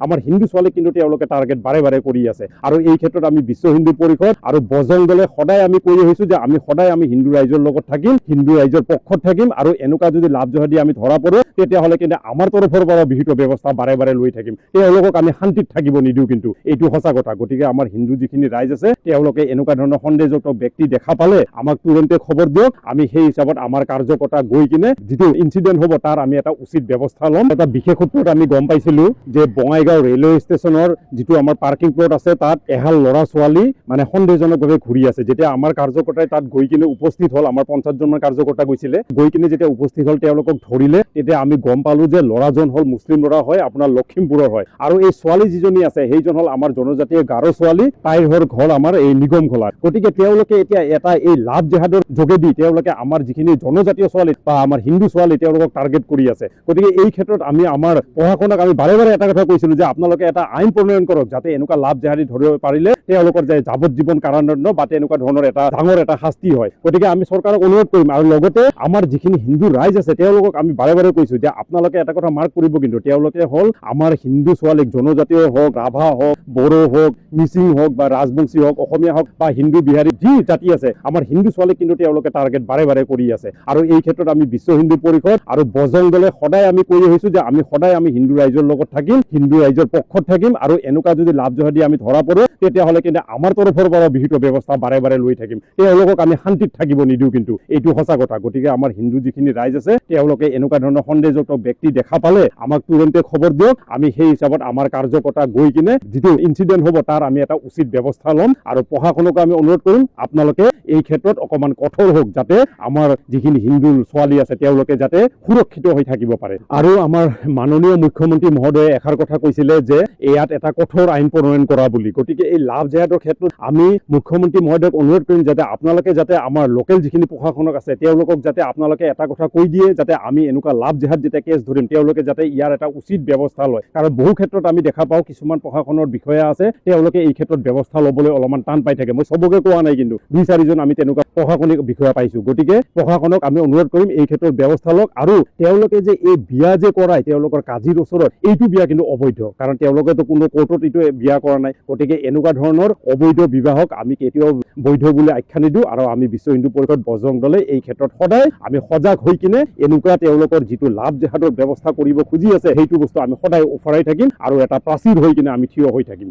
আমাৰ হিন্দু ছোৱালীক কিন্তু তেওঁলোকে টাৰ্গেট বাৰে বাৰে কৰি আছে। আৰু এই ক্ষেত্ৰত আমি বিশ্ব হিন্দু পৰিষদ আৰু বজৰং দলে সদায় আমি কৈ আহিছো যে আমি সদায় আমি হিন্দু ৰাইজৰ লগত থাকিম, হিন্দু ৰাইজৰ পক্ষত থাকিম, আৰু এনেকুৱা যদি লাভ জহাদি আমি ধৰা পৰো তেতিয়াহ'লে কিন্তু আমাৰ তৰফৰ পৰা বিহিত ব্যৱস্থা বাৰে বাৰে লৈ থাকিম। তেওঁলোকক আমি শান্তিত থাকিব নিদিওঁ, কিন্তু এইটো সঁচা কথা। গতিকে আমাৰ হিন্দু যিখিনি ৰাইজ আছে তেওঁলোকে এনেকুৱা ধৰণৰ সন্দেহযুক্ত ব্যক্তি দেখা পালে আমাক তুৰন্তে খবৰ দিয়ক। আমি সেই হিচাপত আমাৰ কাৰ্যকৰ্তা গৈ কিনে যিটো ইনচিডেণ্ট হ'ব তাৰ আমি এটা উচিত ব্যৱস্থা ল'ম। এটা বিশেষ সূত্ৰত আমি গম পাইছিলো যে বঙাইগাঁও ৰেলৱে ষ্টেচনৰ যিটো আমাৰ পাৰ্কিং প্লট আছে তাত এহাল ল'ৰা ছোৱালী মানে সন্দেহজনকভাৱে ঘূৰি আছে। যেতিয়া আমাৰ কাৰ্যকৰ্তাই তাত গৈ কিনে উপস্থিত হ'ল, আমাৰ 50জনমান কাৰ্যকৰ্তা গৈছিলে, গৈ কিনে যেতিয়া উপস্থিত হ'ল তেওঁলোকক ধৰিলে, তেতিয়া আমি গম পালো যে ল'ৰাজন হ'ল মুছলিম ল'ৰা হয়, আপোনাৰ লখিমপুৰৰ হয়, আৰু এই ছোৱালী যিজনী আছে সেইজন হ'ল আমাৰ জনজাতীয় গাৰো ছোৱালী, তাইৰ ঘৰ আমাৰ এই নিগম খোলাত। গতিকে তেওঁলোকে এতিয়া এটা এই লাভ জেহাদৰ যোগেদি তেওঁলোকে আমাৰ যিখিনি জনজাতীয় ছোৱালী বা আমাৰ হিন্দু ছোৱালী তেওঁলোকক টাৰ্গেট কৰি আছে। গতিকে এই ক্ষেত্ৰত আমি আমাৰ প্ৰশাসনক আমি বাৰে বাৰে এটা কথা কৈছিলো যে আপোনালোকে এটা আইন প্ৰণয়ন কৰক যাতে এনেকুৱা লাভ জেহাদি ধৰিব পাৰিলে তেওঁলোকৰ যে যাৱজ্জীৱন কাৰাদণ্ড বা তেনেকুৱা ধৰণৰ এটা ডাঙৰ এটা শাস্তি হয়। গতিকে আমি চৰকাৰক অনুৰোধ কৰিম, আৰু লগতে আমাৰ যিখিনি হিন্দু ৰাইজ আছে তেওঁলোকক আমি বাৰে বাৰে কৈছো যে আপোনালোকে এটা কথা মাৰ্ক কৰিব, কিন্তু তেওঁলোকে হ'ল আমাৰ হিন্দু ছোৱালীক, জনজাতীয় হওক, ৰাভা হওক, বড়ো হওক, মিচিং হওক বা ৰাজবংশী হওক, অসমীয়া হওক বা হিন্দু বিহাৰী যি জাতি আছে, আমাৰ হিন্দু ছোৱালীক কিন্তু তেওঁলোকে টাৰ্গেট বাৰে বাৰে কৰি আছে। আৰু এই ক্ষেত্ৰত আমি বিশ্ব হিন্দু পৰিষদ আৰু বজৰং দলে সদায় আমি কৈ আহিছো যে আমি সদায় আমি হিন্দু ৰাইজৰ লগত থাকিম, হিন্দু ৰাইজৰ পক্ষত থাকিম, আৰু এনেকুৱা যদি লাভ জহাদি আমি ধৰা পৰো তেতিয়াহ'লে কিন্তু আমাৰ তৰফৰ পৰা বিহিত ব্যৱস্থা বাৰে বাৰে লৈ থাকিম। তেওঁলোকক আমি শান্তিত থাকিব নিদিওঁ, কিন্তু এইটো সঁচা কথা। গতিকে আমাৰ হিন্দু যিখিনি ৰাইজ আছে তেওঁলোকে এনেকুৱা ধৰণৰ সন্দেহযুক্ত ব্যক্তি দেখা পালে আমাক তুৰন্তে খবৰ দিয়ক। আমি সেই হিচাপত আমাৰ কাৰ্যকৰ্তা গৈ কিনে যিটো ইনচিডেণ্ট হ'ব তাৰ আমি এটা উচিত ব্যৱস্থা ল'ম। আৰু প্ৰশাসনকো আমি অনুৰোধ কৰিম আপোনালোকে এই ক্ষেত্ৰত অকণমান কঠোৰ হওক, যাতে আমাৰ যিখিনি হিন্দু ছোৱালী আছে তেওঁলোকে যাতে সুৰক্ষিত হৈ থাকিব পাৰে। আৰু আমাৰ মাননীয় মুখ্যমন্ত্ৰী মহোদয়ে এষাৰ কথা কৈছিলে যে ইয়াত এটা কঠোৰ আইন প্ৰণয়ন কৰা বুলি। গতিকে এই লাভ জেহাদৰ ক্ষেত্ৰত আমি মুখ্যমন্ত্ৰী মহোদয়ক অনুৰোধ কৰিম যাতে আপোনালোকে যাতে আমাৰ লোকেল যিখিনি প্ৰশাসনক আছে তেওঁলোকক যাতে আপোনালোকে এটা কথা কৈ দিয়ে, যাতে আমি এনেকুৱা লাভ জেহাদ যেতিয়া কেছ ধৰিম তেওঁলোকে যাতে ইয়াৰ এটা উচিত ব্যৱস্থা লয়। কাৰণ বহু ক্ষেত্ৰত আমি দেখা পাওঁ কিছুমান প্ৰশাসনৰ বিষয়া আছে তেওঁলোকে এই ক্ষেত্ৰত ব্যৱস্থা ল'বলৈ অলপমান টান পাই থাকে। মই চবকে কোৱা নাই, কিন্তু 2-4জন আমি তেনেকুৱা প্ৰশাসনিক বিষয়া পাইছো। গতিকে প্ৰশাসনক আমি অনুৰোধ কৰিম এই ক্ষেত্ৰত ব্যৱস্থা লওক। আৰু তেওঁলোকে যে এই বিয়া যে কৰাই তেওঁলোকৰ কাজিৰ ওচৰত, এইটো বিয়া কিন্তু অবৈধ, কাৰণ তেওঁলোকেতো কোনো কোৰ্টত এইটো বিয়া কৰা নাই। গতিকে এনেকুৱা ধৰণৰ অবৈধ বিবাহক আমি কেতিয়াও বৈধ বুলি আখ্যা নিদিওঁ। আৰু আমি বিশ্ব হিন্দু পৰিষদ বজৰং দলে এই ক্ষেত্ৰত সদায় আমি সজাগ হৈ কিনে এনেকুৱা তেওঁলোকৰ যিটো লাভ জেহাদৰ ব্যৱস্থা কৰিব খুজি আছে সেইটো বস্তু আমি সদায় ওফৰাই থাকিম, আৰু এটা প্ৰাচীৰ হৈ কিনে আমি থিয় হৈ থাকিম।